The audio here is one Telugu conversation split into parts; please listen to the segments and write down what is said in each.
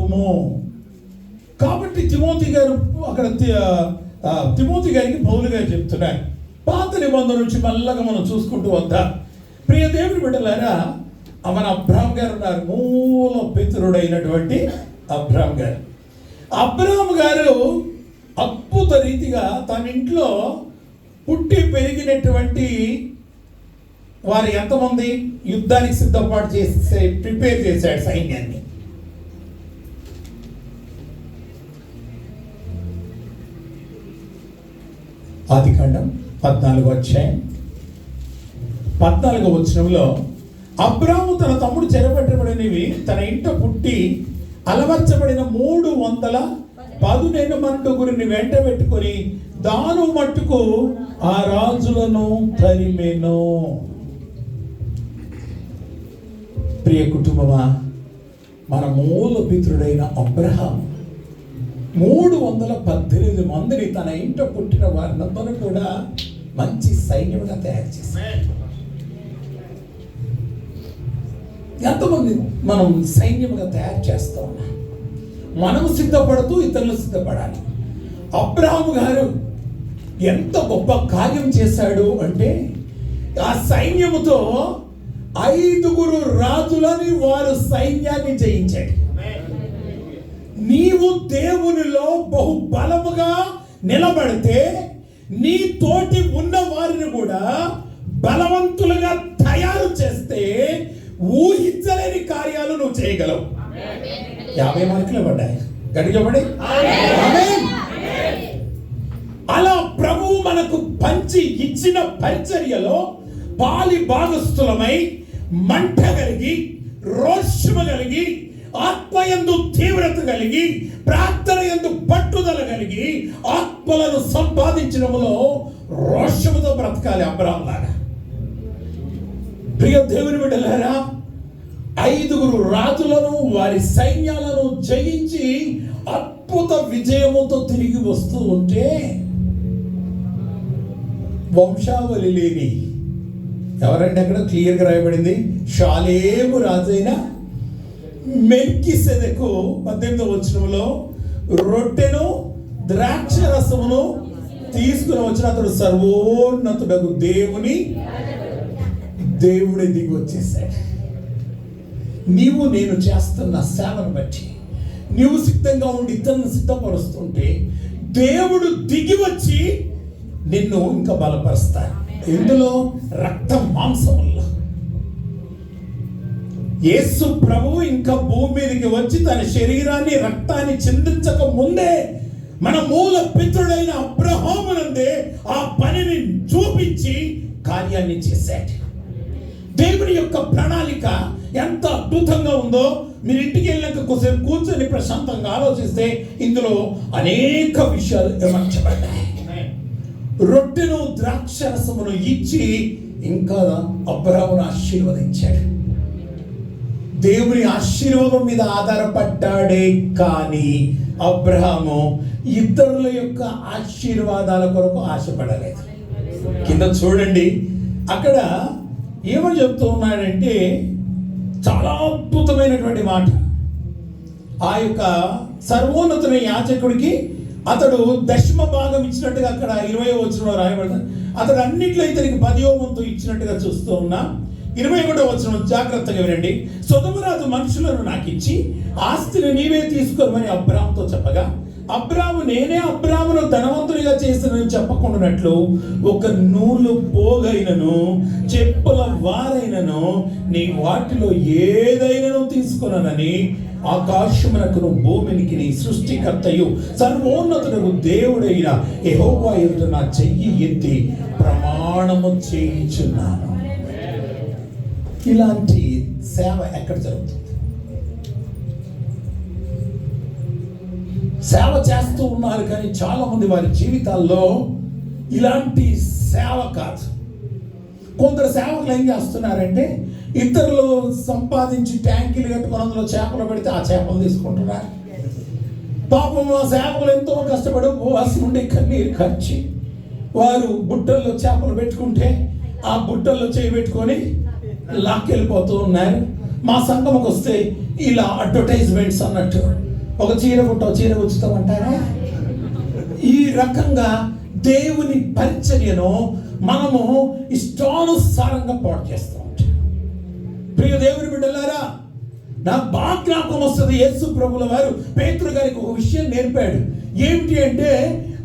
ఆగుము. కాబట్టి తిమోతి గారు అక్కడ తిమోతి గారికి పౌలు గారు చెప్తున్నారు, పాత నిబంధన నుంచి మళ్ళగా మనం చూసుకుంటూ వద్దాం. ప్రియ దేవుని బిడ్డలారా, మన అబ్రాహాం గారు ఉన్నారు, మూల పితరుడైనటువంటి అబ్రాహాం గారు. అబ్రాహాం గారు అద్భుత రీతిగా తన ఇంట్లో పుట్టి పెరిగినటువంటి వారు ఎంతమంది యుద్ధానికి సిద్ధపాటు చేసే ప్రిపేర్ చేశాడు సైన్యాన్ని. ఆదికాండం 14వ అధ్యాయం 14వ వచనంలో, అబ్రాము తన తమ్ముడు చెరపట్టబడినవి తన ఇంట పుట్టి అలవర్చబడిన 310 మండుగురిని వెంట పెట్టుకొని దాను మట్టుకు ఆ రాజులను తరిమెను. ప్రియ కుటుంబమా, మన మూల పితృడైన అబ్రహాం 318 మందిని తన ఇంట పుట్టిన వారినందరూ కూడా మంచి సైన్యంగా తయారు చేశారు. ఎంతమంది మనం సైన్యంగా తయారు చేస్తూ ఉన్నాం. మనం సిద్ధపడుతూ ఇతరులు సిద్ధపడాలి. అబ్రహాము గారు ఎంత గొప్ప కార్యం చేశాడు అంటే, ఆ సైన్యముతో 5 రాజులని వారు సైన్యాన్ని జయించాడు. నీవు దేవునిలో బహు బలముగా నిలబడితే నీ తోటి ఉన్న వారిని కూడా బలవంతులుగా తయారు చేస్తే ఊహించలేని కార్యాలు నువ్వు చేయగలవు. 50 మార్కులు పడ్డాయి, గట్టిగా పడి. అలా ప్రభువు మనకు పంచి ఇచ్చిన పరిచర్యలో పాలి భాగస్థులమై మంట కలిగి, రోషము కలిగి, ఆత్మయందు తీవ్రత కలిగి, ప్రార్థన యందు పట్టుదల కలిగి, ఆత్మలను సంపాదించడంలో రోషముతో బ్రతకాలి అబ్రాహాం లాగా. ప్రియ దేవుని బిడ్డలారా, 5 రాజులను వారి సైన్యాలను జయించి అద్భుత విజయముతో తిరిగి వస్తూ ఉంటే, వంశావళి లేని ఎవరంటే అక్కడ క్లియర్గా రాయబడింది, షాలేము రాజైన మెల్కీసెదెకు 18వ వచనంలో రొట్టెను ద్రాక్ష రసమును తీసుకుని వచ్చిన అతడు సర్వోన్నతుడగు దేవుడే దిగి వచ్చేసాడు. నీవు నేను చేస్తున్న సేవను బట్టి నీవు సిద్ధంగా ఉండి ఇతరులను సిద్ధపరుస్తుంటే దేవుడు దిగి వచ్చి నిన్ను ఇంకా బలపరుస్తాడు. ఎందులో? రక్త మాంసముల్లో. యేసు ప్రభువు ఇంకా భూమి మీదకి వచ్చి తన శరీరాన్ని రక్తాన్ని చిందించక ముందే మన మూల పితృడైన అబ్రహామునందే ఆ పనిని చూపించి కార్యాన్ని చేశాడు. దేవుని యొక్క ప్రణాళిక ఎంత అద్భుతంగా ఉందో మీరు ఇంటికి వెళ్ళాక కొద్దిసేపు కూర్చొని ప్రశాంతంగా ఆలోచిస్తే ఇందులో అనేక విషయాలు విమర్శపడ్డాయి. రొట్టెను ద్రాక్షరసమును ఇచ్చి ఇంకా అబ్రహామును ఆశీర్వదించాడు. దేవుని ఆశీర్వాదం మీద ఆధారపడ్డాడే కానీ అబ్రహాము ఇతరుల యొక్క ఆశీర్వాదాల కొరకు ఆశపడలేదు. కింద చూడండి, అక్కడ ఏమని చెప్తూ ఉన్నాడంటే చాలా అద్భుతమైనటువంటి మాట. ఆ యొక్క సర్వోన్నతుని యాజకుడికి అతడు దశమ భాగం ఇచ్చినట్టుగా అక్కడ 20వ వచనంలో రాయబడింది. అతడు అన్నిట్లో ఇతనికి 10వ వంతు ఇచ్చినట్టుగా చూస్తూ ఉన్నా. 21వ వచనం జాగ్రత్తగా వినండి. సొదొమరాజు మనుషులను నాకు ఇచ్చి ఆస్తిని నీవే తీసుకోమని అబ్రాహాముతో చెప్పగా, అబ్రాహాము నేనే అబ్రాహామును ధనవంతుడిగా చేసినని చెప్పకుండానట్లు ఒక నూలు పోగైనను చెప్పుల వారైనను నీ వాటిలో ఏదైనాను తీసుకొనని ఆకాశమునకును భూమికి నీ సృష్టికర్తయు సర్వోన్నతుడు దేవుడైన యెహోవా ఎదుట నా చెయ్యి ఎత్తి ప్రమాణము చేయించున్నాను. ఇలాంటి సేవ ఎక్కడ జరుగుతుంది? సేవ చేస్తూ ఉన్నారు కానీ చాలా మంది వారి జీవితాల్లో ఇలాంటి సేవ కాదు. కొందరు సేవకులు ఏం చేస్తున్నారంటే ఇతరులు సంపాదించి ట్యాంకీలు కట్టుకుని అందులో చేపలు పెడితే ఆ చేపలు తీసుకుంటున్నారు. పాపం ఆ సేవకులు ఎంతో కష్టపడి ఉపవాసం ఉండి కన్నీరు ఖర్చి వారు బుట్టల్లో చేపలు పెట్టుకుంటే ఆ బుట్టల్లో చేయి పెట్టుకొని లాక్కెళ్ళిపోతూ ఉన్నారు. మా సంఘంకి వస్తే ఇలా అడ్వర్టైజ్మెంట్స్ అన్నట్టు ఒక చీర కుట్టావు, చీర ఉచితమంటారా? ఈ రకంగా దేవుని పరిచర్యను మనము ఇష్టానుసారంగా పాటు చేస్తూ ఉంటాం. ప్రియ దేవుని బిడ్డలారా, నాకు బాగా జ్ఞాపకం వస్తుంది. యేసు ప్రభుల వారు పేతురు గారికి ఒక విషయం నేర్పాడు. ఏమిటి అంటే,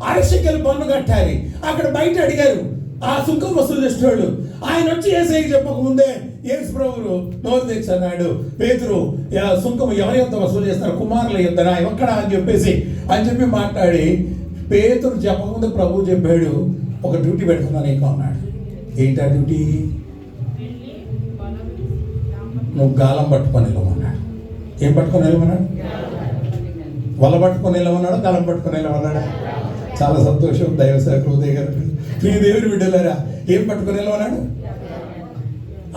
అరశకెలు పన్ను కట్టాలి. అక్కడ బయట అడిగారు ఆ సుంకం వసూలు చేసేవాళ్ళు. ఆయన వచ్చి యేసయ్యకి చెప్పకముందే యేసు ప్రభువు నోరు తెచ్చి అన్నాడు, పేతురు సుంకం ఎవరి యొద్ద వసూలు చేస్తారు? కుమారుల యొద్దనా? ఎక్కడ అని చెప్పి మాట్లాడి, పేతురు చెప్పకముందే ప్రభువు చెప్పాడు, ఒక డ్యూటీ పెడుతున్నా నీకు అన్నాడు. ఏంటా డ్యూటీ? నువ్వు గాలం పట్టుకొని వెళ్ళమన్నాడు. ఏం పట్టుకొని వెళ్ళమన్నాడు? వల పట్టుకొని వెళ్ళమన్నాడు, గాలం పట్టుకొని వెళ్ళమన్నాడా? చాలా సంతోషం. దైవ సేవకులు ఉదయ్ గారు, ప్రియ దేవుని బిడ్డలారా, ఏం పట్టుకొని వెళ్ళమన్నాడు?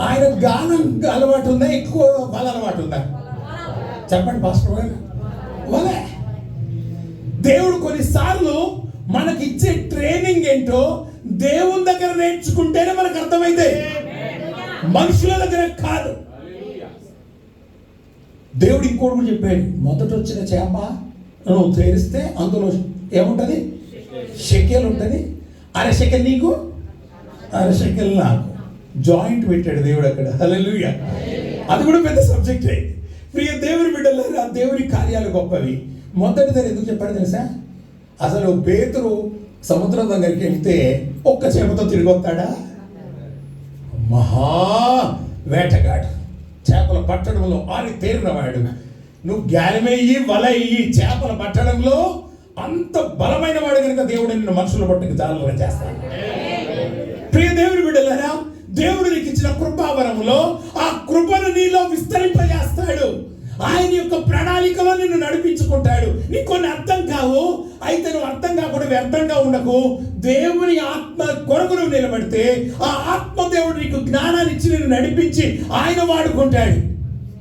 ఆయన గానం అలవాటు ఉందా, ఎక్కువ వల అలవాటు ఉందా? చెప్పండి పాస్టర్ గారు. వలే. దేవుడు కొన్నిసార్లు మనకి ఇచ్చే ట్రైనింగ్ ఏంటో దేవుని దగ్గర నేర్చుకుంటేనే మనకు అర్థమైతే, మనుషుల దగ్గర కాదు. దేవుడు ఇంకోటి కూడా చెప్పాడు, మొదట వచ్చిన చేప నువ్వు తేరిస్తే అందులో ఏముంటుంది? షెకెల్ ఉంటుంది. అరశకెల్ నీకు, అరశకెల్ నాకు. జాయింట్ పెట్టాడు దేవుడు అక్కడ. హల్లెలూయా. అది కూడా పెద్ద సబ్జెక్ట్ అయింది. ప్రియ దేవుని బిడ్డలారా, దేవుని కార్యాలు గొప్పవి. మొదటిదారు ఎందుకు చెప్పాడు తెలుసా? అసలు పేతురు సముద్రం దగ్గరికి వెళ్తే ఒక్క చేపతో తిరిగి వస్తాడా? మహా వేటగాడు, చేపలు పట్టడంలో ఆరి తేరినవాడు. నువ్వు గాలిమయ్యి వలయ్యి చేపలు పట్టడంలో అంత బలమైన వాడు కనుక దేవుడు నిన్ను మనుషుల పట్టుకు జాలుగా చేస్తాడు. ప్రియ దేవుని బిడ్డలారా, దేవుడు నీకు ఇచ్చిన కృపావరములో ఆ కృపను నీలో విస్తరింపజేస్తాడు. ఆయన యొక్క ప్రణాళికలో నిన్ను నడిపించుకుంటాడు. నీకు కొన్ని అర్థం కావు, అయితే నువ్వు అర్థం కాకుండా వ్యర్థంగా ఉండకు. దేవుని ఆత్మ కొరకు నువ్వు నిలబడితే ఆ ఆత్మ దేవుడు నీకు జ్ఞానాన్ని ఇచ్చి నిన్ను నడిపించి ఆయన వాడుకుంటాడు.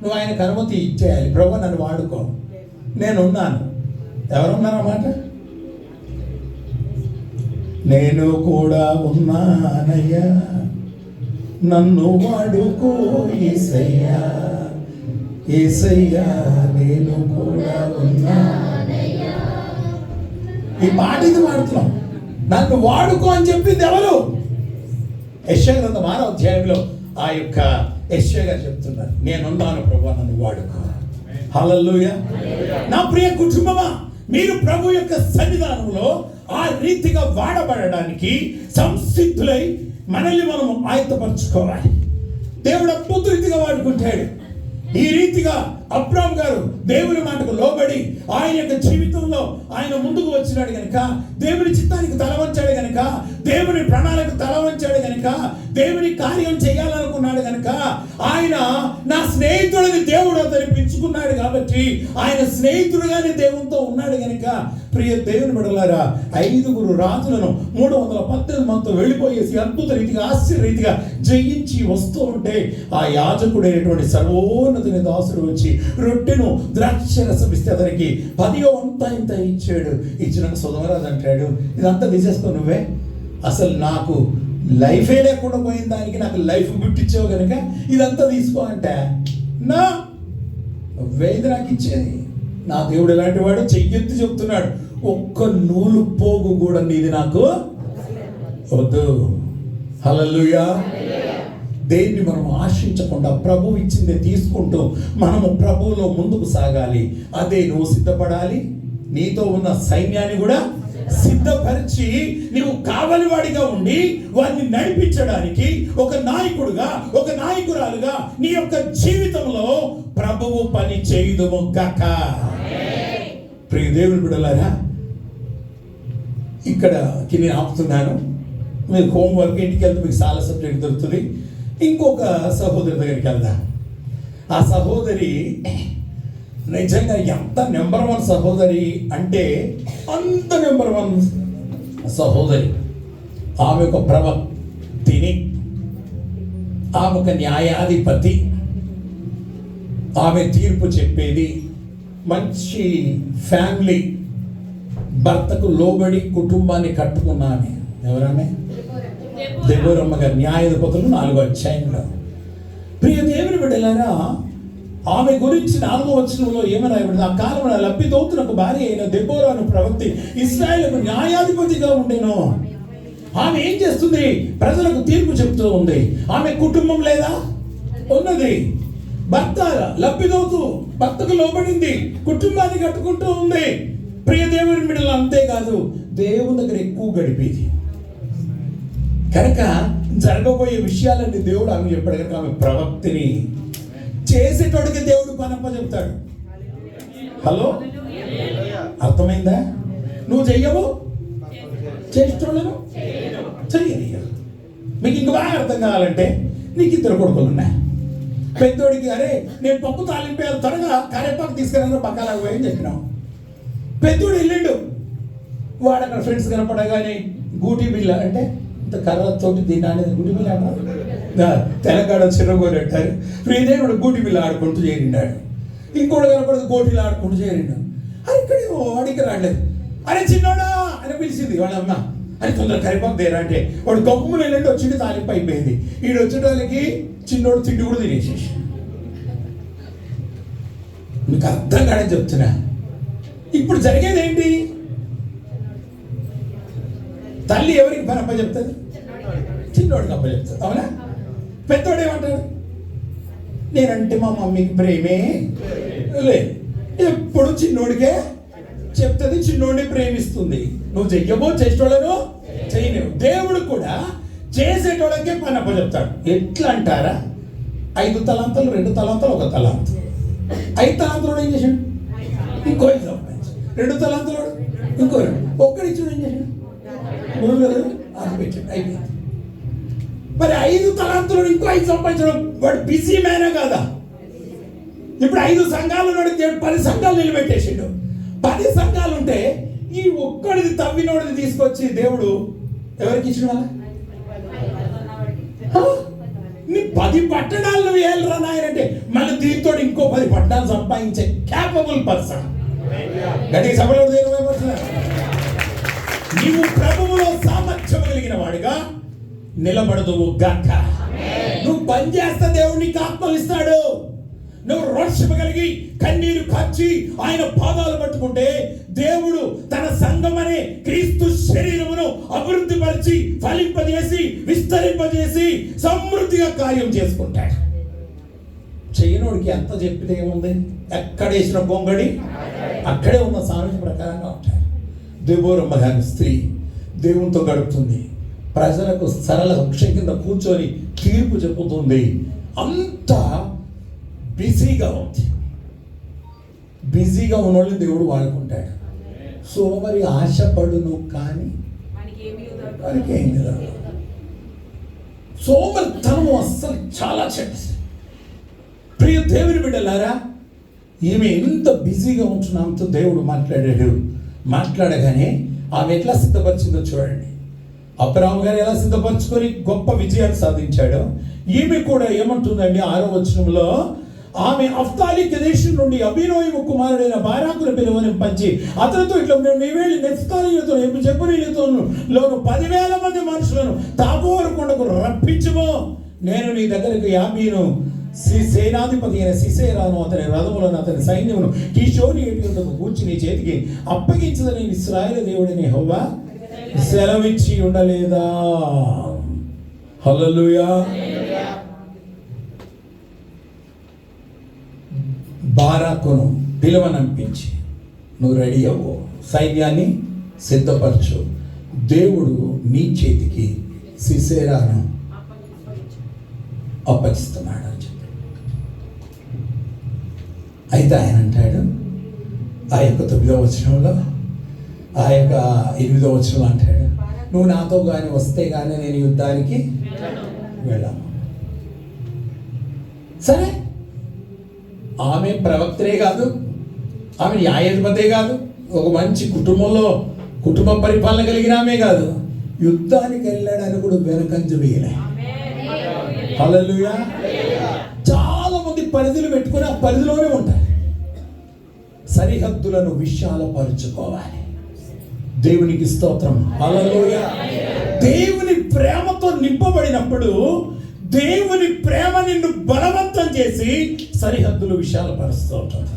నువ్వు ఆయనకు అనుమతి ఇచ్చేయాలి. ప్రభు నన్ను వాడుకో, నేనున్నాను. ఎవరున్నారన్నమాట? నేను కూడా ఉన్నానయ్యా, నన్ను వాడుకో యేసయ్యా, యేసయ్యా నేను కూడా ఉన్నానయ్యా. ఈ మాట ఇది వాడుతున్నాం. నన్ను వాడుకో అని చెప్పింది ఎవరు? యెషయా గ్రంథం 6వ అధ్యాయంలో ఆ యొక్క యెషయా గారు చెప్తున్నారు, నేనున్నాను ప్రభువా, నన్ను వాడుకో. హల్లెలూయా. నా ప్రియ కుటుంబమా, మీరు ప్రభు యొక్క సన్నిధానంలో ఆ రీతిగా వాడబడడానికి సంసిద్ధులై మనల్ని మనము ఆయత్తపరచుకోవాలి. దేవుడు అద్భుత రీతిగా వాడుకుంటాడు. ఈ రీతిగా అబ్రాహాము గారు దేవుని మాటకు లోబడి ఆయన యొక్క జీవితంలో ఆయన ముందుకు వచ్చినాడు గనుక, దేవుని చిత్తానికి తలవంచాడు గనుక, దేవుని ప్రణాళిక తలవంచాడు గనుక, దేవుని కార్యం చేయాలనుకున్నాడు గనుక, ఆయన నా స్నేహితుడిని దేవుడు అతని పెంచుకున్నాడు కాబట్టి ఆయన స్నేహితుడుగానే దేవునితో ఉన్నాడు గనుక, ప్రియ దేవుని బిడ్డలారా, 5 రాజులను 318 మందితో వెళ్ళిపోయేసి అద్భుత రీతిగా ఆశ్చర్య రీతిగా జయించి వస్తూ ఉంటే ఆ యాజకుడైనటువంటి సర్వోన్నతుని దాసుడు వచ్చి రొట్టెను ద్రాక్ష రసం ఇస్తే అతనికి 10వ వంతు ఇంత ఇచ్చాడు. ఇచ్చినాక సుధమరాజు అంటాడు, ఇదంతా తీసేసుకో నువ్వే, అసలు నాకు లైఫే లేకుండా పోయిన దానికి నాకు లైఫ్ గుట్టించావు కనుక ఇదంతా తీసుకో అంటే, నా నువ్వే ఇది నాకు ఇచ్చేది. నా దేవుడు ఎలాంటి వాడు? చెయ్యెత్తి చెప్తున్నాడు, ఒక్క నూలు పోగు కూడా నీది నాకు వద్దు. హల్లెలూయా. దేన్ని మనం ఆశించకుండా ప్రభు ఇచ్చిందే తీసుకుంటూ మనము ప్రభువులో ముందుకు సాగాలి. అదే నువ్వు సిద్ధపడాలి. నీతో ఉన్న సైన్యాన్ని కూడా సిద్ధపరిచి నీవు కావలి వాడిగా ఉండి వారిని నడిపించడానికి ఒక నాయకుడుగా, ఒక నాయకురాలుగా నీ యొక్క జీవితంలో ప్రభువు పని చేయుదుము గాక. ప్రియ దేవుని బిడ్డలారా, ఇక్కడకి నేను ఆపుతున్నాను. మీరు హోంవర్క్ ఇంటికి వెళ్తే మీకు చాలా సబ్జెక్ట్ దొరుకుతుంది. ఇంకొక సహోదరి దగ్గరికి వెళ్దాం. ఆ సహోదరి నిజంగా ఎంత నెంబర్ 1 సహోదరి అంటే అంత నెంబర్ 1 సహోదరి. ఆమె ఒక ప్రవక్తిని, ఆమె ఒక న్యాయాధిపతి, ఆమె తీర్పు చెప్పేది. మంచి ఫ్యామిలీ, భర్తకు లోబడి కుటుంబాన్ని కట్టుకున్న ఆమె. ఎవరామె? దెబోరమ్మ గారు, న్యాయాధిపతులు 4వ అధ్యాయంలో. ప్రియ దేవుని బిడ్డలారా, ఆమె గురించి 4వ వచనంలో ఏమని రాయబడింది? ఆ కాలమున లబ్బిదోతునకు భార్య అయిన దెబోరాను ప్రవక్తి ఇశ్రాయేలుకు న్యాయాధిపతిగా ఉండెను. ఆమె ఏం చేస్తుంది? ప్రజలకు తీర్పు చెప్తూ ఉంది. ఆమె కుటుంబం లేదా? ఉన్నది. భర్త లబ్బిదోతు, భర్తకు లోబడింది, కుటుంబాన్ని కట్టుకుంటూ ఉంది. ప్రియ దేవుని బిడ్డలు, అంతేకాదు దేవుని దగ్గర ఎక్కువ గడిపేది కనుక జరగబోయే విషయాలన్నీ దేవుడు ఆమె చెప్పాడు కనుక ఆమె ప్రవక్తిని. చేసేటోడికి దేవుడు పనప్ప చెప్తాడు. హలో, అర్థమైందా? నువ్వు చెయ్యవు, చేసేటోళ్ళను చెయ్యనియ్య. మీకు ఇంక బాగా అర్థం కావాలంటే, నీకు 2 కొడుకులు ఉన్నాయి. పెద్దోడికి అరే నేను పప్పు తాలింపేయాలి, త్వరగా కరేపాకు తీసుకురా పక్కలాగా పోయని చెప్పినావు. పెద్దోడు వెళ్ళిండు. వాడు అక్కడ ఫ్రెండ్స్ కనపడగానే గూటి బిల్ల అంటే ఇంత కర్రతోటి తిన్నానే గూటి బిల్ల అంటారు, తెలంగాణ చిరగోలు అంటారు. ప్రియదేవుడు గూటి బిల్ల ఆడుకుంటూ చేరిండాడు. ఇంకోటి కనపడదు గోటీలు ఆడుకుంటూ చేరిండు. అది ఇక్కడ వాడికి రాలేదు. అరే చిన్నోడా అని పిలిచింది వాళ్ళ అమ్మ. అని తొందర కరిపాకు దేరా అంటే వాడు గమ్మున వెళ్ళండి, వచ్చింది తాలింపు అయిపోయింది. ఈడు వచ్చేటానికి చిన్నోడు తిండి కూడా తినేసేసి. మీకు అర్థం కాదని చెప్తున్నా. ఇప్పుడు జరిగేది ఏంటి? తల్లి ఎవరికి పని అప్ప చెప్తుంది? చిన్నోడికి అప్ప చెప్తుంది. అవునా? పెద్దోడు ఏమంటాడు? నేనంటే మా మమ్మీకి ప్రేమే లేదు, ఎప్పుడు చిన్నోడికే చెప్తుంది, చిన్నోడిని ప్రేమిస్తుంది. నువ్వు చెయ్యబో, చేసేటోళ్ళను చేయలేవు. దేవుడు కూడా చేసేటోళ్ళకే పని అప్ప చెప్తాడు. ఎట్లా అంటారా? 5 తలాంతులు, 2 తలాంతులు, 1 తలాంతు. 5 తలాంతులు ఏం చేశాడు? ఇంకో 5 సంపాదించాడు. 2 తలాంతులు ఇంకో 2. ఒక్కడిచ్చుడు ఏం చేశాడు? 3 కదా అది పెట్టాడు, అయిపోయింది. మరి 5 తలాంతులు ఇంకో 5 సంపాదించడం వాడు బిజీ మ్యానే కాదా? ఇప్పుడు 5 సంఘాలు ఉన్నాడు, 10 సంఘాలు నిలబెట్టేసిండు. 10 సంఘాలు ఉంటే ఈ ఒక్కడిది తవ్వినోడిది తీసుకొచ్చి దేవుడు ఎవరికి ఇచ్చిన? నీ 10 పట్టణాలు నువ్వు ఏళ్ళరా నాయనంటే మళ్ళీ దీంతో ఇంకో 10 పట్టణాలు సంపాదించే క్యాపబుల్ పర్సన్. గట్టి సభలో నీవు ప్రభువులో సామర్థ్యం కలిగిన వాడిగా నిలబడదువు గాక. నువ్వు పని చేస్తే దేవుడు నీకు ఆత్మలు ఇస్తాడు. నువ్వు రోషము కలిగి కన్నీరు కార్చి ఆయన పాదాలు పట్టుకుంటే దేవుడు తన సంఘం అనే క్రీస్తు శరీరమును అభివృద్ధి పరిచి ఫలింపజేసి విస్తరింపజేసి సమృద్ధిగా కార్యం చేసుకుంటాడు. చేయనోడికి ఎంత చెప్పితే ఏముంది? ఎక్కడేసిన గొంగడి అక్కడే ఉన్న సామెత ప్రకారంగా ఉంటాడు. దెబోరమ్మ గారి స్త్రీ దేవునితో గడుపుతుంది. ప్రజలకు సరళ వృక్ష కింద కూర్చొని తీర్పు చెప్పుతుంది. అంత బిజీగా ఉంది. బిజీగా ఉన్నోళ్ళని దేవుడు వాడుకుంటాడు. సోమరి ఆశపడును కానీ వారికి ఏమి రాదు. సోమరితనం అస్సలు చాలా చెడ్డది. ప్రియ దేవుని బిడ్డలారా, ఈమె ఎంత బిజీగా ఉంటున్నాంతో దేవుడు మాట్లాడాడు. మాట్లాడగానే ఆమె ఎట్లా సిద్ధపరిచిందో చూడండి. అబ్రాహాము గారు ఎలా సిద్ధపరచుకొని గొప్ప విజయాన్ని సాధించాడో ఈమె కూడా ఏమంటుందండి 6వ వచనంలో, ఆమె అఫ్తాలిక్ దేశం నుండి అభినోయము కుమారుడైన బారాకును పిలువనింపంచి అతనితో ఇట్లా నీవేళి నెఫ్తాలీలతో జెబూలీలతో లోను 10,000 మంది మనుషులను తాబోరు కొండకు రప్పించుమో. నేను నీ దగ్గరకు యాబీను సేనాధిపతి అయిన సిసేరాను అతని రథములను అతని సైన్యమును కిషోని ఏటికి కూర్చి నీ చేతికి అప్పగించదని ఇశ్రాయేలు దేవుడిని యెహోవా సెలవిచ్చి ఉండలేదా? హల్లెలూయా. బారాకును పిలువనంపించి నువ్వు రెడీ అవ్వు, సైన్యాన్ని సిద్ధపరచు, దేవుడు నీ చేతికి సిసేరాను అప్పగిస్తున్నాడు అని చెప్పి. అయితే ఆయన అంటాడు ఆ యొక్క 9వ వచనంలో, ఆ యొక్క 8వ వచనంలో అంటాడు, నువ్వు నాతో కానీ వస్తే కానీ నేను యుద్ధానికి వెళ్ళాను. సరే, ఆమె ప్రవక్తే కాదు, ఆమె న్యాయాధిపతే కాదు, ఒక మంచి కుటుంబంలో కుటుంబ పరిపాలన కలిగిన ఆమె కాదు, యుద్ధానికి వెళ్ళడానికి కూడా వెనకంజ వేయలే. హల్లెలూయా. చాలా మంది పరిధులు పెట్టుకుని ఆ పరిధిలోనే ఉంటారు. సరిహద్దులను విశాలపరుచుకోవాలి. దేవునికి స్తోత్రం. హల్లెలూయా. దేవుని ప్రేమతో నింపబడినప్పుడు దేవుని ప్రేమ నిన్ను బలవంతం చేసి సరిహద్దులు విషయాలు పరుస్తూ ఉంటుంది.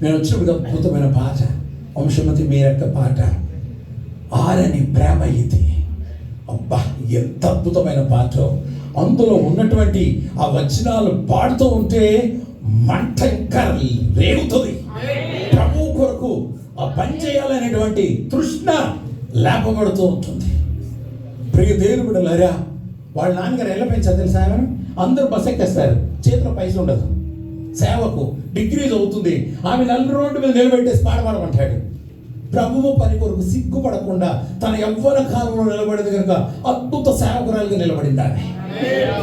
నేను వచ్చినప్పుడు అద్భుతమైన పాట, వంశమతి మీరక్క పాట, ఆరని ప్రేమ ఇది. అబ్బా, ఎంత అద్భుతమైన పాట! అందులో ఉన్నటువంటి ఆ వచనాలు పాడుతూ ఉంటే మంట ఇంకా రేగుతుంది. ప్రభు కొరకు ఆ పని చేయాలనేటువంటి తృష్ణ లేపబడుతూ ఉంటుంది. ప్రియ దేవుని బిడ్డలారా, వాళ్ళ నాన్నగారు ఎలా పెంచారు తెలుసా? అందరూ బస్ ఎక్కేస్తారు, చేతిలో పైసలు ఉండదు. సేవకు డిగ్రీ చదువుతుంది, ఆమె నలుగురు రోడ్డు మీద నిలబెట్టేసి పాడమంటాడు. ప్రభువు పని కొరకు సిగ్గుపడకుండా తన యవ్వన కాలంలో నిలబడింది కనుక అద్భుత సేవకురాలుగా నిలబడింది. ఆమె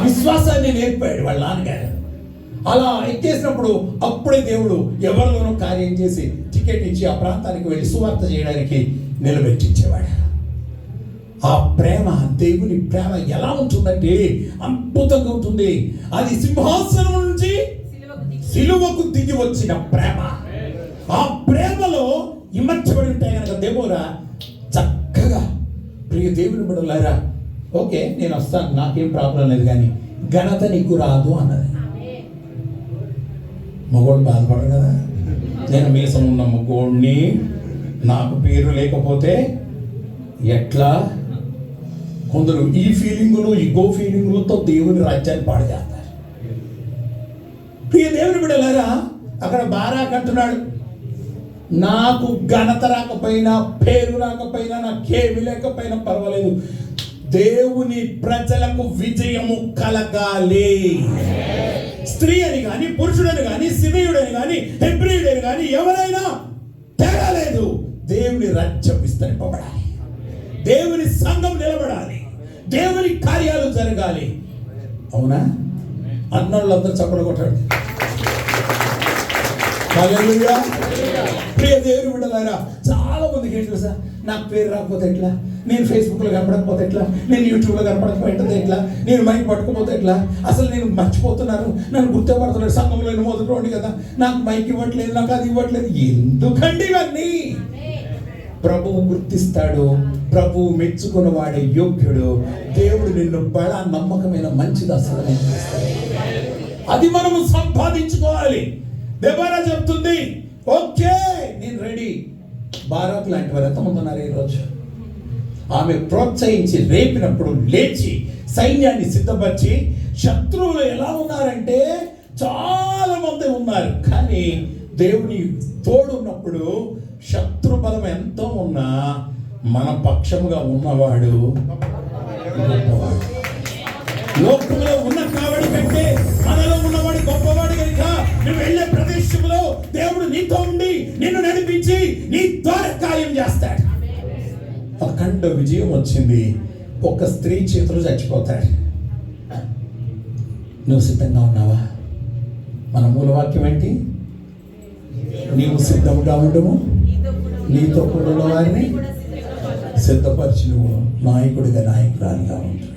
విశ్వాసాన్ని నేర్పాడు వాళ్ళ నాన్నగారు. అలా ఎక్కేసినప్పుడు అప్పుడే దేవుడు ఎవరిలోనూ కార్యం చేసి టికెట్ ఇచ్చి ఆ ప్రాంతానికి వెళ్ళి సువార్త చేయడానికి నిలబెట్టించేవాడు. ఆ ప్రేమ, దేవుని ప్రేమ ఎలా ఉంటుందంటే అద్భుతంగా ఉంటుంది. అది సింహాసనం నుంచి సిలువకు దిగి వచ్చిన ప్రేమ. ఆ ప్రేమలో ఇమర్చబడి ఉంటాయి కనుక దెబోరా చక్కగా, ప్రియ దేవుని బిడ్డలారా, ఓకే నేను వస్తాను, నాకేం ప్రాబ్లం లేదు, కానీ ఘనత నీకు రాదు అన్నది. మగోడు బాధపడరు కదా, నేను మీసం ఉన్న మగోడిని, నాకు పేరు లేకపోతే ఎట్లా? కొందరు ఈ ఫీలింగులు, ఈగో ఫీలింగులతో దేవుని రాజ్యాన్ని పాడు చేస్తారు. ప్రియ దేవుని బిడ్డలారా, అక్కడ బారాక్ అంటున్నాడు, నాకు ఘనత రాకపోయినా, పేరు రాకపోయినా, నాకేమి లేకపోయినా పర్వాలేదు, దేవుని ప్రజలకు విజయము కలగాలి. స్త్రీ అని కానీ, పురుషుడని కానీ, సినీయుడని కానీ, హెబ్రీయుడని కానీ, ఎవరైనా తేడా లేదు, దేవుని రాజ్యం విస్తరింపబడాలి, దేవుని సంఘం నిలబడాలి, దేవుని కార్యాలు జరగాలి. అవునా? అన్నోళ్ళందరూ చప్పట్లు కొట్టాడు. హల్లెలూయా. ప్రియ దేవుని బిడ్డలారా, చాలా మందికి ఏంటి తెలుసా? నాకు పేరు రాకపోతే ఎట్లా, నేను ఫేస్బుక్లో కనపడకపోతే ఎట్లా, నేను యూట్యూబ్లో కనపడకపోతే ఎట్లా, నేను మైక్ పట్టుకోపోతే ఎట్లా, అసలు నేను మర్చిపోతున్నాను, నన్ను గుర్తుపడుతున్నాడు, సంఘంలో నేను మొదటి కదా, నాకు మైక్ ఇవ్వట్లేదు, నాకు అది ఇవ్వట్లేదు. ఎందుకండి ఇవన్నీ? ప్రభువు గుర్తిస్తాడు, ప్రభువు మెచ్చుకున్నవాడే యోగ్యుడు. దేవుడు నిన్ను బడా నమ్మకమైన మంచి దాసులని చేస్తాడు. అది మనము సంపాదించుకోవాలి. దెబోరా చెప్తుంది, ఓకే నేను రెడీ. బారాక్ లాంటి వారు ఎంతమంది ఉన్నారు ఈరోజు? ఆమె ప్రోత్సహించి రేపినప్పుడు లేచి సైన్యాన్ని సిద్ధపరిచి, శత్రువులు ఎలా ఉన్నారంటే చాలా మంది ఉన్నారు, కానీ దేవుని తోడున్నప్పుడు శత్రు బలం ఎంతో ఉన్నా మన పక్షముగా ఉన్నవాడు గొప్పవాడు. లోకంలో ఉన్న కావడి కంటే మనలో ఉన్నవాడు గొప్పవాడు కనుక నువ్వు వెళ్ళే ప్రదేశంలో దేవుడు నీతో ఉండి నిన్ను నడిపించి నీ ద్వారా కార్యం చేస్తాడు. అఖండ విజయం వచ్చింది. ఒక స్త్రీ చేతులు చచ్చిపోతాడు. నువ్వు సిద్ధంగా ఉన్నావా? మన మూలవాక్యం ఏంటి? నీవు సిద్ధంగా ఉండము, నీతో కూడా వారిని సిద్ధపరిచి నువ్వు నాయకుడిగా నాయకురాలిగా ఉంటాడు.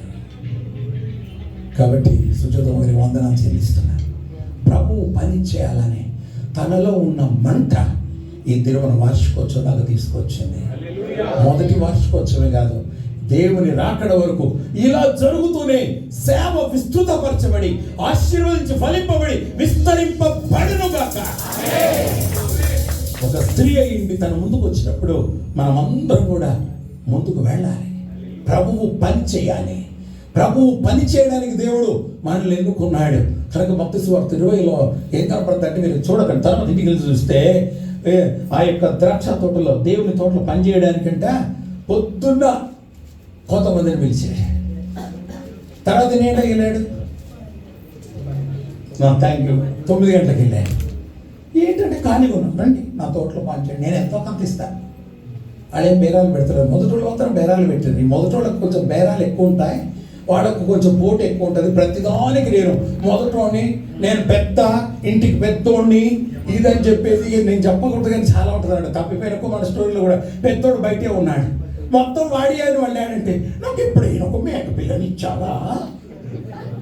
కాబట్టి సుజాత గారి వందనాలు చెల్లిస్తున్నాను. ప్రభువు పని చేయాలని తనలో ఉన్న మంట ఈ దినమున వార్షికోత్సవంలాగా తీసుకొచ్చింది. మొదటి వార్షికోత్సవమే కాదు, దేవుని రాకడ వరకు ఇలా జరుగుతూనే సేవ విస్తృతపరచబడి, ఆశీర్వదించి ఫలింపబడి విస్తరింపబడునుగాక. ఒక స్త్రీ అయింది తన ముందుకు వచ్చినప్పుడు మనమందరం కూడా ముందుకు వెళ్ళాలి. ప్రభువు పని చేయాలి. ప్రభువు పని చేయడానికి దేవుడు మనల్ని ఎన్నుకున్నాడు కనుక మత్తయి సువార్త 20లో ఏం కనపడుతుందంటే, మీరు చూడకండి, తర్వాత ఇంటికి వెళ్ళి చూస్తే ఆ యొక్క ద్రాక్ష తోటలో, దేవుని తోటలో పని చేయడానికంట పొద్దున్న కొంతమందిని పిలిచాడు. తర్వాత నేను వెళ్ళాడు, థ్యాంక్ యూ, 9 గంటలకు వెళ్ళాడు. ఏంటంటే ఖాళీగా ఉన్నాం, రండి నా తోటలో పని చేయండి, నేను ఎంతో కొంత ఇస్తాను. వాళ్ళేం బేరాలు పెడతారు, మొదటి వాళ్ళు మాత్రం బేరాలు పెట్టారు. ఈ మొదటి వాళ్ళకి కొంచెం బేరాలు ఎక్కువ ఉంటాయి, వాళ్ళకు కొంచెం పోటీ ఎక్కువ ఉంటుంది. ప్రతిదానికి మొదటోని నేను పెద్ద ఇంటికి పెద్దోడిని ఇదని చెప్పేసి నేను చెప్పకూడదు, కానీ చాలా ఉంటుంది. తప్పిపోయినకు మన స్టోరీలో కూడా పెద్దోడు బయటే ఉన్నాడు, మొత్తం వాడి అని వాళ్ళాడంటే, నాకు ఎప్పుడైనా ఒక మేక పిల్లని ఇచ్చావా?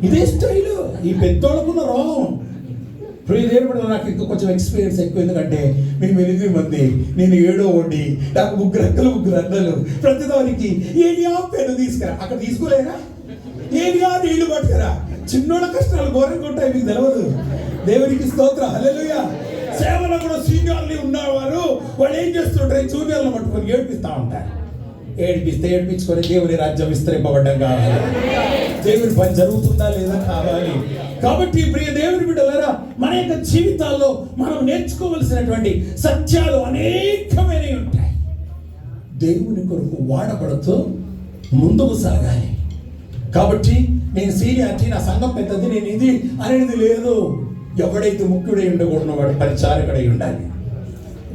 ఇదే స్టైలు ఈ పెద్దోళ్ళకున్న రోగం. ప్రియదేవుడు నాకు ఇంకా కొంచెం ఎక్స్పీరియన్స్ ఎక్కువ, ఎందుకంటే మేము 8 మంది, నేను 7వ వాడిని, నాకు 3 అక్కలు 3 అన్నలు. ప్రతిదానికి ఏది పెన్ను తీసుకురా, అక్కడ తీసుకోలేనా? ఏదిగా నీళ్లు పట్టుకురా. చిన్నోళ్ళ కష్టాలు ఘోరంగా ఉంటాయి, మీకు తెలియదు. దేవునికి స్తోత్రం, హల్లెలూయా. సేవలో కూడా సీనియర్లు ఉన్నవారు వాళ్ళు ఏం చేస్తుంటారు, జూనియర్లు పట్టుకొని ఏడిపిస్తూ ఉంటారు. ఏడ్పించుకొని దేవుని రాజ్యం విస్తరింపబడ్డం కావాలి. దేవుని పని జరుగుతుందా లేదా కావాలి. కాబట్టి ప్రియ దేవుని బిడ్డలారా, మన యొక్క జీవితాల్లో మనం నేర్చుకోవలసినటువంటి సత్యాలు అనేకమైనవి ఉంటాయి. దేవుని కొరకు వాడబడుతూ ముందుకు సాగాలి. కాబట్టి నేను సీనియారిటీ, నా సంఘం పెద్దది, నేను ఇది అనేది లేదు. ఎవడైతే ముఖ్యుడై ఉండకూడదు వాడు పరిచారకుడై ఉండాలి.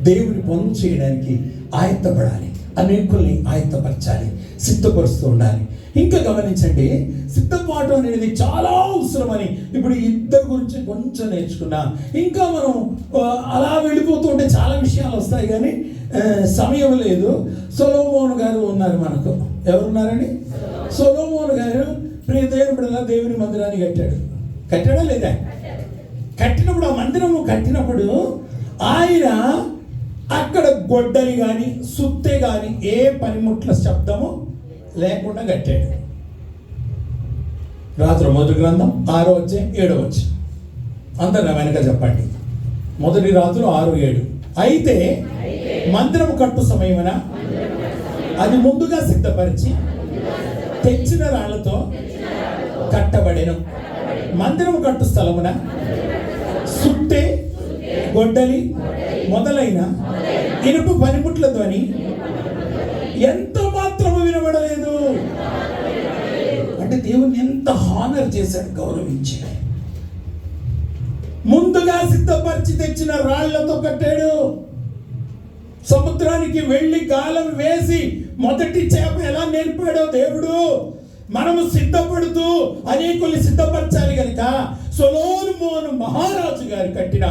దేవుని పనులు చేయడానికి ఆయత్తపడాలి, అనేకుల్ని ఆయత్తపరచాలి, సిద్ధపరుస్తూ ఉండాలి. ఇంకా గమనించండి, సిద్ధపాటు అనేది చాలా అవసరమని ఇప్పుడు ఇద్దరు గురించి కొంచెం నేర్చుకున్నా. ఇంకా మనం అలా వెళ్ళిపోతూ ఉంటే చాలా విషయాలు వస్తాయి, కానీ సమయం లేదు. సొలొమోను గారు ఉన్నారు మనకు. ఎవరున్నారండి? సొలొమోను గారు ప్రియ దేవుడు దేవుని మందిరాన్ని కట్టాడా లేదా? కట్టినప్పుడు, ఆ మందిరము కట్టినప్పుడు ఆయన అక్కడ గొడ్డలి కానీ సుత్తె కానీ ఏ పనిముట్ల శబ్దము లేకుండా కట్టాడు. రాజుల మొదటి గ్రంథం 6వ అధ్యాయం 7వ వచనం. అందరు వెనక చెప్పండి. మొదటి రాజులు 6:7. అయితే మందిరము కట్టు సమయమున అది ముందుగా సిద్ధపరిచి తెచ్చిన రాళ్లతో కట్టబడెను. మందిరము కట్టు స్థలమున సుత్తె, గొడ్డలి మొదలైన ఇనుపు పనిముట్ల ధ్వని ఎంత మాత్రము వినబడలేదు. అంటే దేవుని ఎంత హానర్ చేశాడు, గౌరవించాడు. ముందుగా సిద్ధపరిచి తెచ్చిన రాళ్లతో కట్టాడు. సముద్రానికి వెళ్ళి గాలం వేసి మొదటి చేప ఎలా నేర్పాడో దేవుడు, మనము సిద్ధపడుతూ అనేకుల్ని సిద్ధపరచాలి కనుక సొలొమోను మహారాజు గారు కట్టిన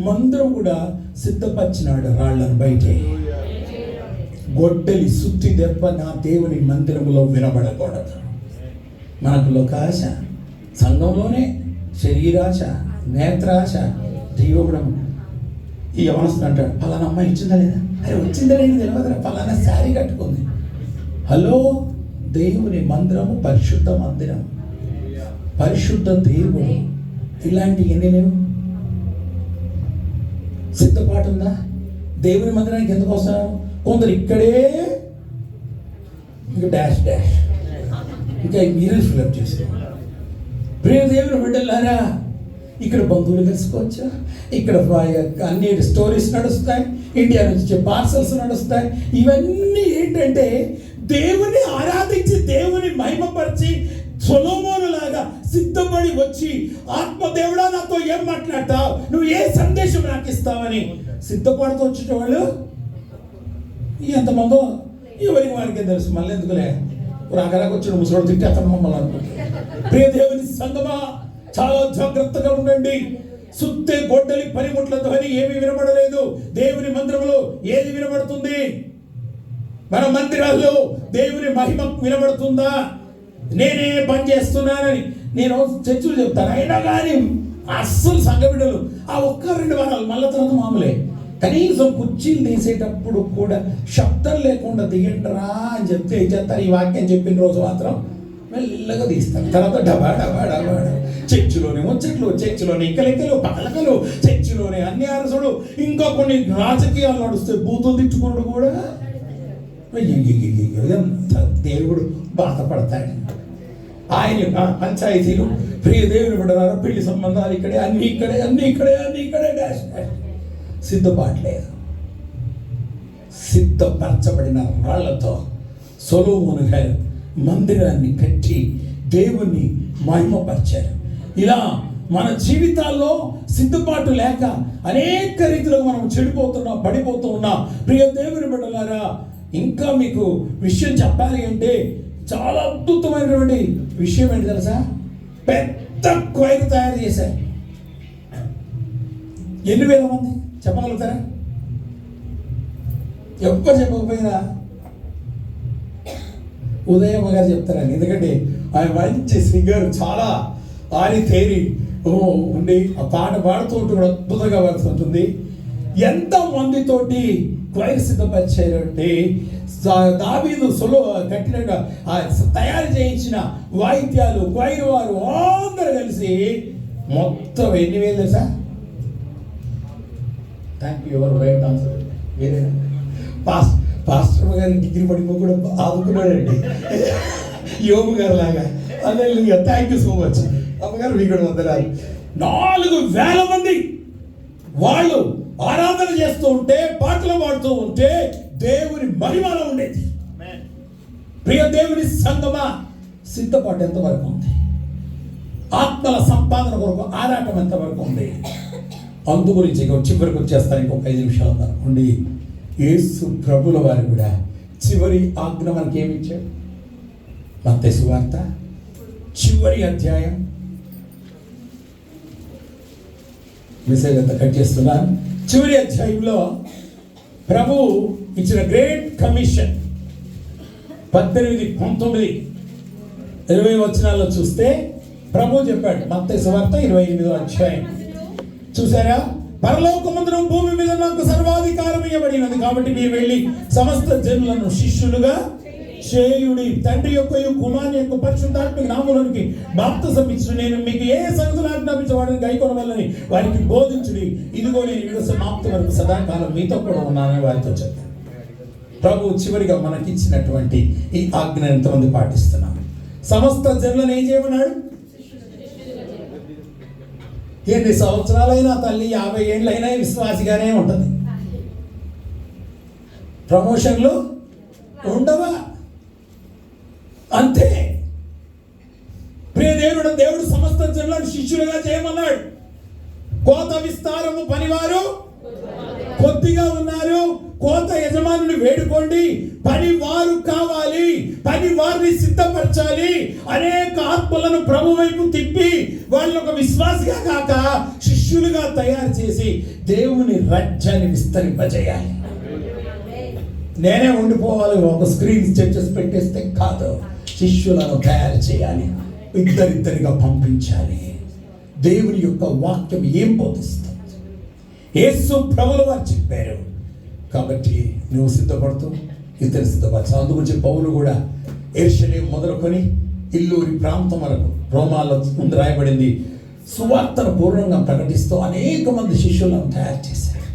మందిరం కూడా సిద్ధపరిచినాడు. రాళ్లను బయటే గొడ్డలి సుత్తి దెబ్బ నా దేవుని మందిరంలో వినబడకూడదు. మనకు లోకాశ, సంఘంలోనే శరీరాశ, నేత్రాశ, దేవుడు ఈ యవనస్తుడు అంటాడు, పలానా అమ్మాయి ఇచ్చిందా లేదా, అరే వచ్చిందా లేదు తెలియదురా, పలానా శారీ కట్టుకుంది. హలో, దేవుని మందిరము పరిశుద్ధ మందిరం, పరిశుద్ధ దేవుడు. ఇలాంటి ఎన్ని లేవు. సిద్ధపాటు ఉందా? దేవుని మందిరానికి ఎందుకు వస్తున్నారు? కొందరు ఇక్కడే ఇంకా డాష్ డాష్ ఇంకా మీరే ఫిల్అప్ చేసుకోవాలి. ప్రియ దేవుని బిడ్డలారా, ఇక్కడ బంధువులు కలుసుకోవచ్చు, ఇక్కడ అన్ని స్టోరీస్ నడుస్తాయి, ఇండియా నుంచి పార్సల్స్ నడుస్తాయి. ఇవన్నీ ఏంటంటే దేవుని ఆరాధించి దేవుని మహిమపరిచి సొలొమోను లాగా సిద్ధపడి వచ్చి, ఆత్మదేవుడా నాతో ఏం మాట్లాడతావు, నువ్వు ఏ సందేశం నాకు ఇస్తావని సిద్ధపడుతూ వచ్చిన వాళ్ళు ఎంతమందో ఎవరికి వారికే తెలుసు. మళ్ళీ ఎందుకులే రాకరాకు వచ్చిన ముసలోడు తిట్టి అతను మమ్మల్ని అనుకుంటారు. ప్రియ దేవుని సంగమా, చాలా జాగ్రత్తగా ఉండండి. సుత్తే, గొడ్డలి, పనిముట్ల ధ్వని ఏమి వినబడలేదు. దేవుని మందిరంలో ఏది వినబడుతుంది? మన మందిరాల్లో దేవుని మహిమ వినబడుతుందా? నేనే పని చేస్తున్నానని నేను చర్చలు చెప్తాను, అయినా కానీ అస్సలు సంఘ బిడ్డలు ఆ 1-2 వారాలు మళ్ళీ తర్వాత మామూలే. కనీసం కుర్చీలు తీసేటప్పుడు కూడా శబ్దం లేకుండా దిగండిరా అని చెప్తే ఏం చేస్తారు? ఈ వాక్యం చెప్పిన రోజు మాత్రం మెల్లగా తీస్తారు. తర్వాత డబా డబా డబా చర్చిలోనే ముచ్చట్లు, చర్చిలోనే ఇకలికలు పకలకలు, చర్చిలోనే అన్ని అరసుడు, ఇంకా కొన్ని రాజకీయాలు నడుస్తే బూతులు తిట్టుకున్నాడు కూడా. ఎంత దేవుడు బాధపడతాడు. ఆయన పంచాయతీలు, ప్రియ దేవుని బిడ్డలారా, పెళ్లి సంబంధాలు ఇక్కడే, అన్ని ఇక్కడే, అన్ని ఇక్కడే, అన్ని ఇక్కడే, డాష్ డాష్. సిద్ధపాట్లేదు. సిద్ధపరచబడిన రాళ్లతో సొలొమోను గారు మందిరాన్ని కట్టి దేవుణ్ణి మహిమపరిచారు. ఇలా మన జీవితాల్లో సిద్ధపాటు లేక అనేక రీతిలో మనం చెడిపోతున్నాం, పడిపోతూ ఉన్నాం. ప్రియ దేవుని బిడ్డలారా, ఇంకా మీకు విషయం చెప్పాలి అంటే చాలా అద్భుతమైనటువంటి విషయం ఏంటి తెలుసా? పెద్ద క్వైర్ తయారు చేశారు. 8,000 మంది చెప్పగలుగుతారా? ఎవ్వరు చెప్పకపోయినా ఉదయమ్మ గారు చెప్తారని, ఎందుకంటే ఆయన మంచి సింగర్, చాలా ఆరి తేరి ఉండి ఆ పాట పాడుతూ ఉంటే కూడా అద్భుతంగా పడుతుంటుంది. ఎంత మందితోటి క్వైర్ సిద్ధపరిచారు అంటే దావీదు కట్టిన తయారు చేయించిన వాయిద్యాలు క్వైర్ వారు అందరూ కలిసి మొత్తం 8,000 తెలుసా? Thank you. ఎవరు రైట్ ఆన్సర్? వేరేనా? పాస్టర్ గారి డిగ్రీ పడిపో కూడా ఆదుకున్నాడండి యోగు గారు లాగా. అదే థ్యాంక్ యూ సో మచ్ అమ్మగారు. మీకు కూడా వందనాలు. 4,000 మంది వాళ్ళు ఆరాధన చేస్తూ ఉంటే, పాటలు పాడుతూ ఉంటే దేవుని మహిమలో ఉండేది. ప్రియ దేవుని సంగమా, సిద్ధపాటు ఎంతవరకు ఉంది? ఆత్మల సంపాదన కొరకు ఆరాటం ఎంతవరకు ఉంది? అందు గురించి చివరికి వచ్చేస్తాను. ఇంకొక 5 నిమిషాలు అనుకోండి. యేసు ప్రభుల వారు కూడా చివరి ఆజ్ఞ మనకి ఏమి ఇచ్చాడు? మత్తయి సువార్త చివరి అధ్యాయం, మెసేజ్ అంతా కట్ చేస్తున్నాను. చివరి అధ్యాయంలో ప్రభు ఇచ్చిన గ్రేట్ కమిషన్ 18, 19, 20 వచనాల్లో చూస్తే ప్రభు చెప్పాడు. మత్తయి సువార్త 28వ అధ్యాయం చూసారా? పరలోకమందును భూమి మీద నాకు సర్వాధికారం ఇవ్వబడినది, కాబట్టి మీరు వెళ్ళి సమస్త జనులను శిష్యులుగా చేయుడి. తండ్రి యొక్క కుమారుని యొక్క పరిశుద్ధాత్మక నామములోనికి బాప్తిసం ఇచ్చిన నేను మీకు ఏ సంగతులు ఆజ్ఞాపించవాడని గైకొనవల్లని వారికి బోధించుడి. ఇదిగో నేను యుగ సమాప్తి వరకు సదాకాలం మీతో కూడా ఉన్నానని వారితో చెప్పాను. ప్రభు చివరిగా మనకిచ్చినటువంటి ఈ ఆజ్ఞ ఎంతమంది పాటిస్తున్నాం? సమస్త జనులను ఏం చేయమన్నాడు? ఎన్ని సంవత్సరాలైనా తల్లి 50 ఏళ్ళైనా విశ్వాసిగానే ఉంటుంది. ప్రమోషన్లు ఉండవా? అంతే. ప్రియ దేవుడు సమస్త జనులను శిష్యులుగా చేయమన్నాడు. కోత విస్తారము, పనివారు కొద్దిగా ఉన్నారు. కోత యజమానుని వేడుకోండి, పని వారు కావాలి, పని వారిని సిద్ధపరచాలి. అనేక ఆత్మలను ప్రభు వైపు తిప్పి వాళ్ళని ఒక విశ్వాసిగా కాక శిష్యులుగా తయారు చేసి దేవుని రాజ్యాన్ని విస్తరింపజేయాలి. నేనే ఉండిపోవాలి, ఒక స్క్రీన్ చర్చెస్ పెట్టేస్తే కాదు. శిష్యులను తయారు చేయాలి, ఇద్దరిద్దరిగా పంపించాలి. దేవుని యొక్క వాక్యం ఏం బోధిస్తుంది? యేసు ప్రభువుల వారు చెప్పారు. కాబట్టి నువ్వు సిద్ధపడుతూ ఇతరు సిద్ధపరచాలి. అందుగురించి పౌలు కూడా యెరూషలేము మొదలుకొని ఇల్లూరి ప్రాంతం వరకు, రోమాలో ముందు రాయబడింది, సువార్తను పూర్ణంగా ప్రకటిస్తూ అనేక మంది శిష్యులను తయారు చేశారు.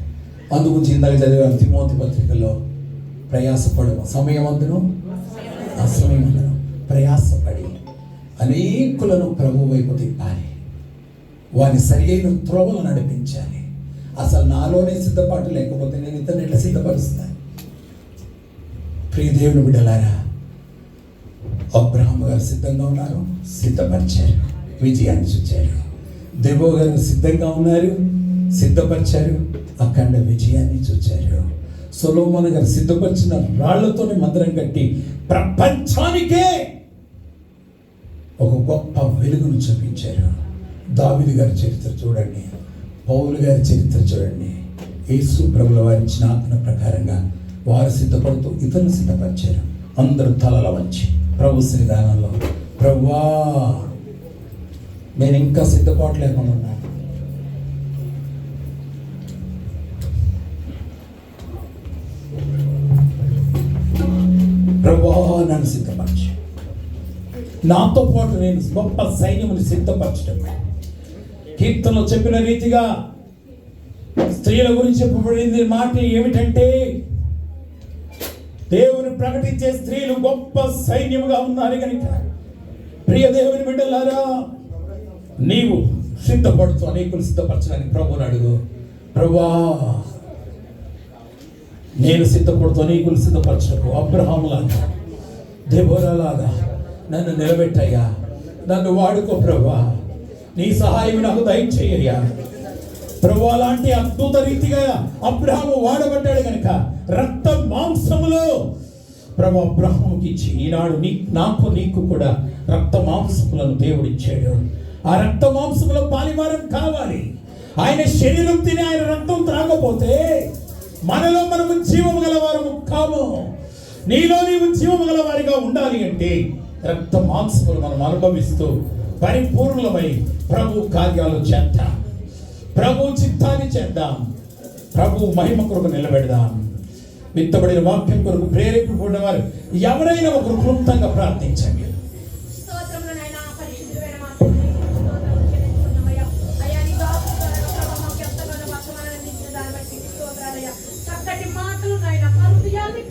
అందుగురించి ఇందాక చదివాను తిమోతి పత్రికలో, ప్రయాసపడు, సమయమందును అసమయమందును ప్రయాసపడి అనేకులను ప్రభు వైపు తిప్పాలి, వారిని సరి అయిన త్రోవలు నడిపించాలి. అసలు నాలోనే సిద్ధపాటు లేకపోతే నేను ఇతరుని ఎట్లా సిద్ధపరుస్తాను? ప్రియ దేవుని బిడ్డలారా, అబ్రహాము గారు సిద్ధంగా ఉన్నారు, సిద్ధపరిచారు, విజయాన్ని చూచారు. దేవో గారు సిద్ధంగా ఉన్నారు, సిద్ధపరిచారు, అఖండ విజయాన్ని చూచారు. సొలొమోను గారు సిద్ధపరిచిన రాళ్లతోనే మందిరం కట్టి ప్రపంచానికే ఒక గొప్ప వెలుగును చూపించారు. దావీదు గారి చరిత్ర చూడండి, పౌలు గారి చరిత్ర చూడండి. యేసు ప్రభుల వారి ఇచ్చిన ఆజ్ఞ ప్రకారంగా వారు సిద్ధపడుతూ ఇతరులు సిద్ధపరిచారు. అందరూ తలల వంచి ప్రభు సన్నిధానంలో, ప్రభువా నేను ఇంకా సిద్ధపాటు లేకుండా ఉన్నాను, ప్రభువా నన్ను సిద్ధపరచు, నాతో పాటు నేను గొప్ప సైన్యముని సిద్ధపరచడం. కీర్తనలో చెప్పిన రీతిగా స్త్రీల గురించి చెప్పబడింది మాట ఏమిటంటే, దేవుని ప్రకటించే స్త్రీలు గొప్ప సైన్యముగా ఉన్నారు కనుక ప్రియ దేవుని బిడ్డలారా, నీవు సిద్ధపడుతూ అనేకులు సిద్ధపరచడానికి ప్రభువుని అడుగు. ప్రభువా నేను సిద్ధపడుతూ అనేకులు సిద్ధపరచకు, అబ్రహాములాగా దెబోరాలాగా నన్ను నిలబెట్టయ్యా, నన్ను వాడుకో ప్రభువా, నీ సహాయం నాకు దయచేయ్యా ప్రభువా. లాంటి అద్భుత రీతిగా అబ్రహాము వాడబడ్డాడు కనుక రక్త మాంసములో ప్రభు అబ్రహాముకి ఇచ్చి ఈనాడు నాకు నీకు కూడా రక్త మాంసములను దేవుడిచ్చాడు. ఆ రక్త మాంసములో పాలివారం కావాలి. ఆయన శరీరం తిని ఆయన రక్తం త్రాగపోతే మనలో మనము జీవము గలవారము కాము. నీలో నీవు జీవము గలవారిగా ఉండాలి అంటే రక్త మాంసములు మనం అనుభవిస్తూ పరిపూర్ణమై ప్రభు కార్యాలు చేద్దాం, ప్రభు చిత్తాన్ని చేద్దాం, ప్రభు మహిమ కొరకు నిలబెడదాం. విత్తబడిన వాక్యం కొరకు ప్రేరేపబడిన వారు ఎవరైనా ఒకరు క్లుప్తంగా ప్రార్థించండి. స్తోత్రములు నాయనా, పరిశుద్ధుడైన మా తండ్రి, స్తోత్రములు చెల్లించుకున్నామయ్యా. అయ్యా, నీ దాసుని ద్వారా ప్రభు మాకు ఎంతగానో వర్తమానాన్ని అందించిన దాన్ని బట్టి స్తోత్రాలయ్యా. చక్కటి మాటలు నాయనా, మా హృదయాన్ని